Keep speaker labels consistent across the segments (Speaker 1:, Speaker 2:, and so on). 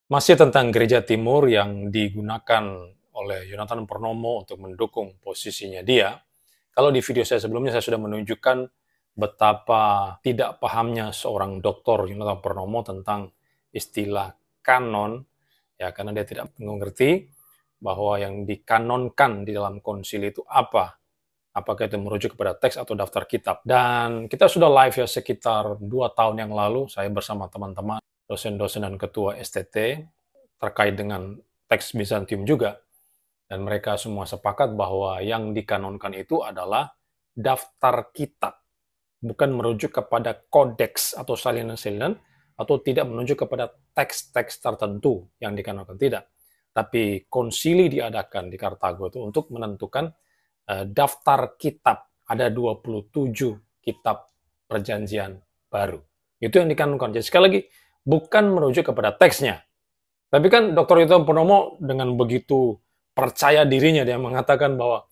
Speaker 1: Masih tentang Gereja Timur yang digunakan oleh Yonatan Purnomo untuk mendukung posisinya dia. Kalau di video saya sebelumnya saya sudah menunjukkan betapa tidak pahamnya seorang Dr. Yonatan Purnomo tentang istilah kanon, ya, karena dia tidak mengerti bahwa yang dikanonkan di dalam konsili itu apa. Apakah itu merujuk kepada teks atau daftar kitab. Dan kita sudah live ya sekitar 2 tahun yang lalu, saya bersama teman-teman dosen-dosen dan ketua STT terkait dengan teks Bizantium juga. Dan mereka semua sepakat bahwa yang dikanonkan itu adalah daftar kitab. Bukan merujuk kepada kodeks atau salinan-salinan, atau tidak merujuk kepada teks-teks tertentu yang dikanonkan, tidak. Tapi konsili diadakan di Kartago itu untuk menentukan daftar kitab. Ada 27 kitab perjanjian baru. Itu yang dikanonkan. Jadi sekali lagi, bukan merujuk kepada teksnya. Tapi kan Dr. Yonatan Purnomo dengan begitu percaya dirinya, dia mengatakan bahwa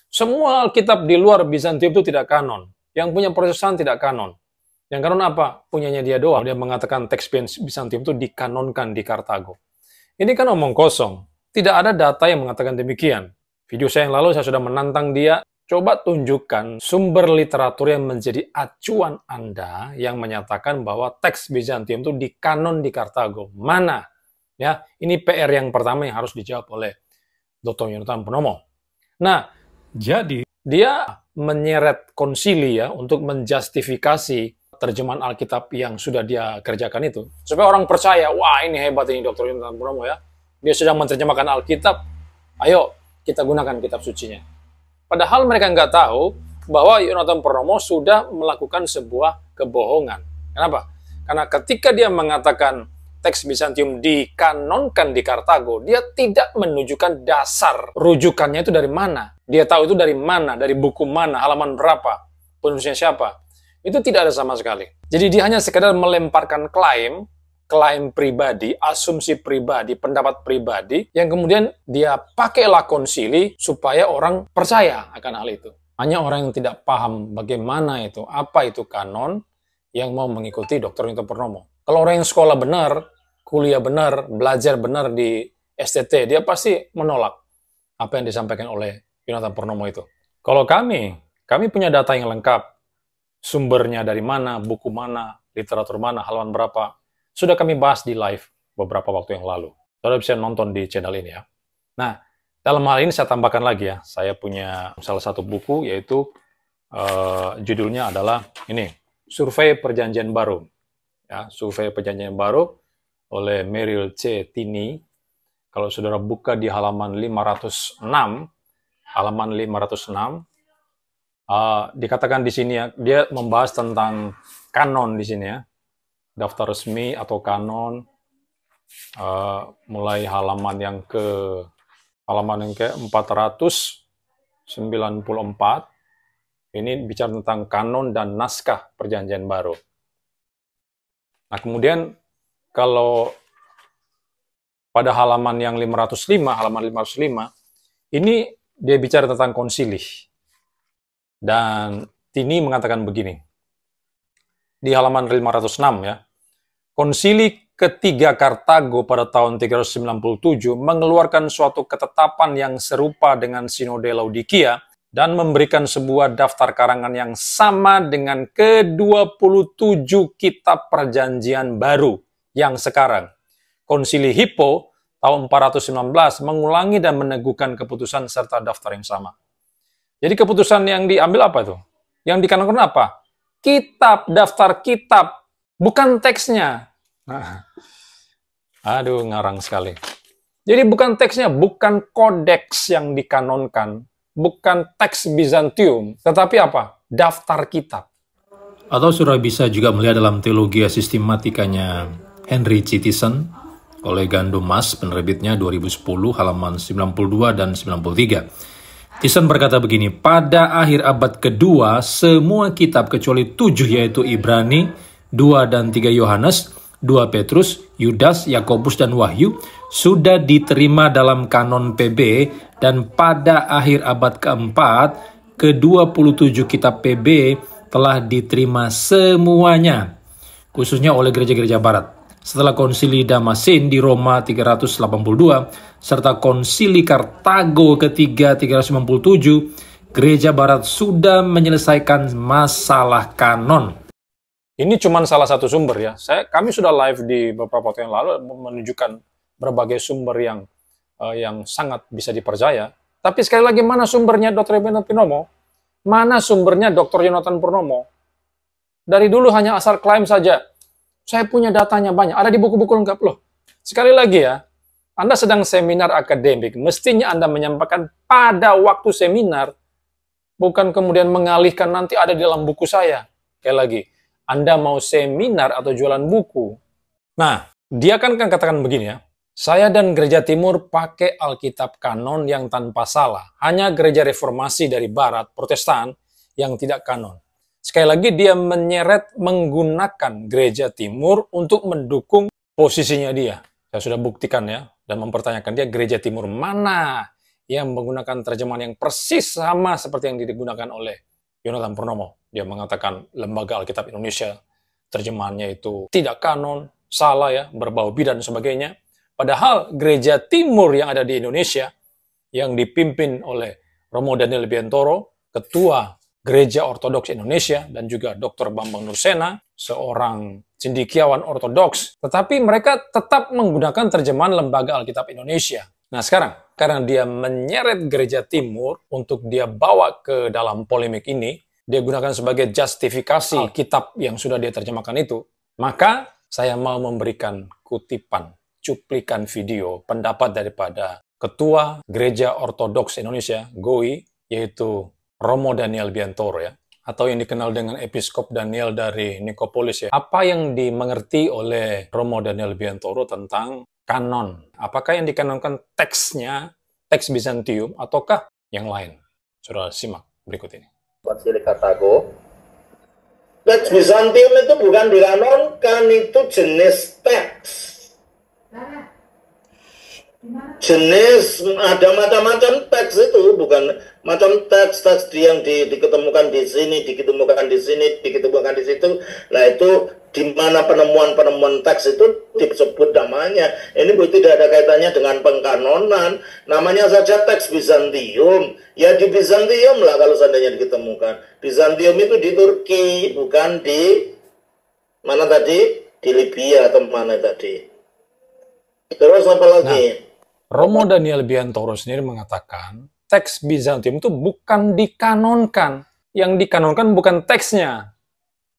Speaker 1: semua Alkitab di luar Bizantium itu tidak kanon. Yang punya Protestan tidak kanon. Yang kanon apa? Punyanya dia doang. Dia mengatakan teks Bizantium itu dikanonkan di Kartago. Ini kan omong kosong. Tidak ada data yang mengatakan demikian. Video saya yang lalu saya sudah menantang dia. Coba tunjukkan sumber literatur yang menjadi acuan Anda yang menyatakan bahwa teks Bizantium itu dikanon di Kartago. Mana? Ya, ini PR yang pertama yang harus dijawab oleh Dr. Yonatan Purnomo. Nah, jadi dia menyeret konsili ya untuk menjustifikasi terjemahan Alkitab yang sudah dia kerjakan itu. Supaya orang percaya, wah ini hebat ini Dr. Yonatan Purnomo ya. Dia sedang menerjemahkan Alkitab, ayo kita gunakan kitab sucinya. Padahal mereka nggak tahu bahwa Yonatan Purnomo sudah melakukan sebuah kebohongan. Kenapa? Karena ketika dia mengatakan teks Bizantium dikanonkan di Kartago, dia tidak menunjukkan dasar rujukannya itu dari mana. Dia tahu itu dari mana, dari buku mana, halaman berapa, penulisnya siapa. Itu tidak ada sama sekali. Jadi dia hanya sekedar melemparkan klaim pribadi, asumsi pribadi, pendapat pribadi, yang kemudian dia pakailah konsili supaya orang percaya akan hal itu. Hanya orang yang tidak paham bagaimana itu, apa itu kanon, yang mau mengikuti Dr. Yonatan Purnomo. Kalau orang yang sekolah benar, kuliah benar, belajar benar di STT, dia pasti menolak apa yang disampaikan oleh Yonatan Purnomo itu. Kalau kami punya data yang lengkap, sumbernya dari mana, buku mana, literatur mana, halaman berapa, sudah kami bahas di live beberapa waktu yang lalu. Saudara bisa nonton di channel ini ya. Nah, dalam hal ini saya tambahkan lagi ya, saya punya salah satu buku, yaitu judulnya adalah ini, Survei Perjanjian Baru. Ya, Survei Perjanjian Baru oleh Merrill C. Tini. Kalau saudara buka di halaman 506, dikatakan di sini ya, dia membahas tentang kanon di sini ya. Daftar resmi atau kanon, mulai halaman yang ke 494, ini bicara tentang kanon dan naskah perjanjian baru. Nah kemudian kalau pada halaman yang 505, ini dia bicara tentang konsili. Dan Tini mengatakan begini, di halaman 506 ya, konsili ketiga Kartago pada tahun 397 mengeluarkan suatu ketetapan yang serupa dengan Sinode Laodikia dan memberikan sebuah daftar karangan yang sama dengan ke-27 kitab perjanjian baru yang sekarang. Konsili Hippo tahun 419 mengulangi dan meneguhkan keputusan serta daftar yang sama. Jadi keputusan yang diambil apa itu? Yang dikanonkan apa? Kitab, daftar kitab, bukan teksnya. Aduh, ngarang sekali. Jadi bukan teksnya, bukan kodeks yang dikanonkan, bukan teks Bizantium, tetapi apa? Daftar kitab.
Speaker 2: Atau saudara bisa juga melihat dalam teologia sistematikanya Henry C. Tyson oleh Gandum Mas, penerbitnya 2010, halaman 92 dan 93. Tyson berkata begini, pada akhir abad kedua, semua kitab kecuali 7 yaitu Ibrani, 2 dan 3 Yohanes, 2 Petrus, Yudas, Yakobus, dan Wahyu sudah diterima dalam kanon PB, dan pada akhir abad keempat, ke-27 kitab PB telah diterima semuanya, khususnya oleh gereja-gereja barat. Setelah konsili Damasin di Roma 382, serta konsili Kartago ketiga 397, Gereja Barat sudah menyelesaikan masalah kanon.
Speaker 1: Ini cuma salah satu sumber ya. Kami sudah live di beberapa waktu yang lalu menunjukkan berbagai sumber yang sangat bisa dipercaya. Tapi sekali lagi, mana sumbernya Dr. Yonatan Purnomo? Mana sumbernya Dr. Yonatan Purnomo? Dari dulu hanya asal klaim saja. Saya punya datanya banyak, ada di buku-buku lengkap loh. Sekali lagi ya, Anda sedang seminar akademik, mestinya Anda menyampaikan pada waktu seminar, bukan kemudian mengalihkan nanti ada di dalam buku saya. Sekali lagi, Anda mau seminar atau jualan buku. Nah, dia kan katakan begini ya, saya dan Gereja Timur pakai Alkitab kanon yang tanpa salah. Hanya gereja reformasi dari Barat, Protestan, yang tidak kanon. Sekali lagi, dia menyeret menggunakan Gereja Timur untuk mendukung posisinya dia. Saya sudah buktikan ya, dan mempertanyakan dia, Gereja Timur mana yang menggunakan terjemahan yang persis sama seperti yang digunakan oleh Yonatan Purnomo. Dia mengatakan Lembaga Alkitab Indonesia, terjemahannya itu tidak kanon, salah ya, berbau bidan dan sebagainya. Padahal Gereja Timur yang ada di Indonesia, yang dipimpin oleh Romo Daniel Biantoro, Ketua Gereja Ortodoks Indonesia, dan juga Dr. Bambang Nursena, seorang cendekiawan Ortodoks, tetapi mereka tetap menggunakan terjemahan Lembaga Alkitab Indonesia. Nah sekarang, karena dia menyeret Gereja Timur untuk dia bawa ke dalam polemik ini, dia gunakan sebagai justifikasi kitab yang sudah dia terjemahkan itu, maka saya mau memberikan kutipan, cuplikan video pendapat daripada Ketua Gereja Ortodoks Indonesia, GOI, yaitu Romo Daniel Biantoro ya, atau yang dikenal dengan Episkop Daniel dari Nikopolis ya. Apa yang dimengerti oleh Romo Daniel Biantoro tentang kanon? Apakah yang dikanonkan teksnya, teks Bizantium, ataukah yang lain? Saudara simak berikut ini.
Speaker 3: Konsili Kartago, teks Bizantium itu bukan dikanonkan, itu jenis teks. Jenis, ada macam-macam teks itu, bukan macam teks yang diketemukan di sini, diketemukan di sini, diketemukan di situ. Nah itu di mana penemuan teks itu disebut namanya. Ini tidak ada kaitannya dengan pengkanonan. Namanya saja teks Bizantium. Ya di Bizantium lah kalau seandainya diketemukan. Bizantium itu di Turki, bukan di mana tadi? Di Libya atau mana tadi? Terus apa lagi?
Speaker 1: Nah, Romo Daniel Biantoro sendiri mengatakan teks Bizantium itu bukan dikanonkan. Yang dikanonkan bukan teksnya.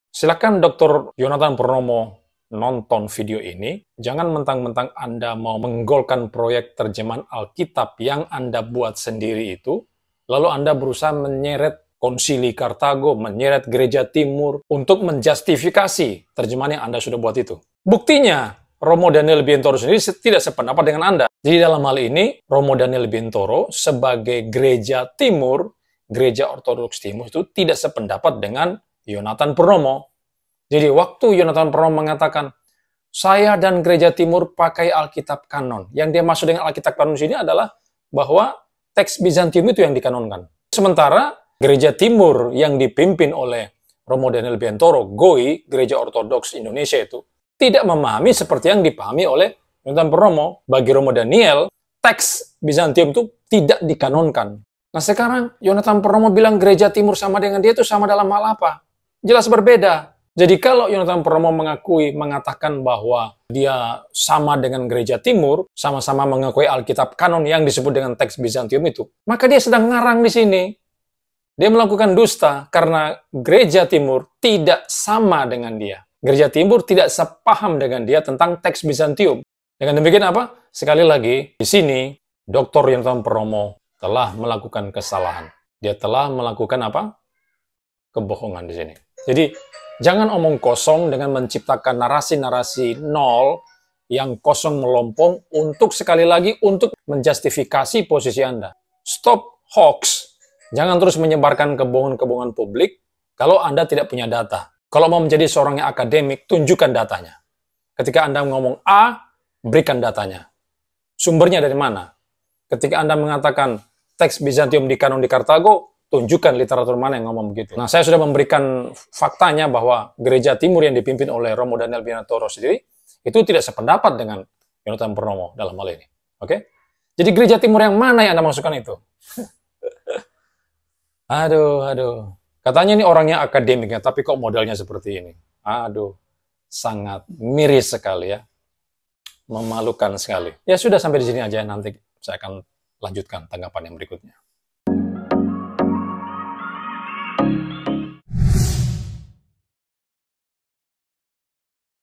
Speaker 1: Silakan Dr. Yonatan Purnomo nonton video ini. Jangan mentang-mentang Anda mau menggolkan proyek terjemahan Alkitab yang Anda buat sendiri itu, lalu Anda berusaha menyeret Konsili Kartago, menyeret Gereja Timur untuk menjustifikasi terjemahan yang Anda sudah buat itu. Buktinya, Romo Daniel Biantoro sendiri tidak sependapat dengan Anda. Jadi dalam hal ini, Romo Daniel Biantoro sebagai Gereja Timur, Gereja Ortodoks Timur itu tidak sependapat dengan Yonatan Purnomo. Jadi waktu Yonatan Purnomo mengatakan, saya dan Gereja Timur pakai Alkitab kanon. Yang dia maksud dengan Alkitab kanon sini adalah bahwa teks Bizantium itu yang dikanonkan. Sementara Gereja Timur yang dipimpin oleh Romo Daniel Biantoro, GOI, Gereja Ortodoks Indonesia itu, tidak memahami seperti yang dipahami oleh Yonatan Purnomo. Bagi Romo Daniel, teks Bizantium itu tidak dikanonkan. Nah sekarang Yonatan Purnomo bilang Gereja Timur sama dengan dia itu sama dalam hal apa? Jelas berbeda. Jadi kalau Yonatan Purnomo mengatakan bahwa dia sama dengan Gereja Timur, sama-sama mengakui Alkitab kanon yang disebut dengan teks Bizantium itu, maka dia sedang ngarang di sini. Dia melakukan dusta karena Gereja Timur tidak sama dengan dia. Gereja Timur tidak sepaham dengan dia tentang teks Bizantium. Dengan demikian apa? Sekali lagi, di sini Dr. Yonatan Purnomo telah melakukan kesalahan. Dia telah melakukan apa? Kebohongan di sini. Jadi, jangan omong kosong dengan menciptakan narasi-narasi nol yang kosong melompong untuk sekali lagi untuk menjustifikasi posisi Anda. Stop hoax. Jangan terus menyebarkan kebohongan-kebohongan publik kalau Anda tidak punya data. Kalau mau menjadi seorang yang akademik, tunjukkan datanya. Ketika Anda ngomong A, berikan datanya. Sumbernya dari mana? Ketika Anda mengatakan teks Bizantium di kanon di Kartago, tunjukkan literatur mana yang ngomong begitu. Nah, saya sudah memberikan faktanya bahwa Gereja Timur yang dipimpin oleh Romo Daniel Biantoro sendiri, itu tidak sependapat dengan Yonatan Purnomo dalam hal ini. Oke? Jadi gereja timur yang mana yang Anda maksudkan itu? Aduh. Katanya ini orangnya akademiknya, tapi kok modelnya seperti ini? Aduh, sangat miris sekali ya. Memalukan sekali. Ya sudah, sampai di sini aja, nanti saya akan lanjutkan tanggapan yang berikutnya.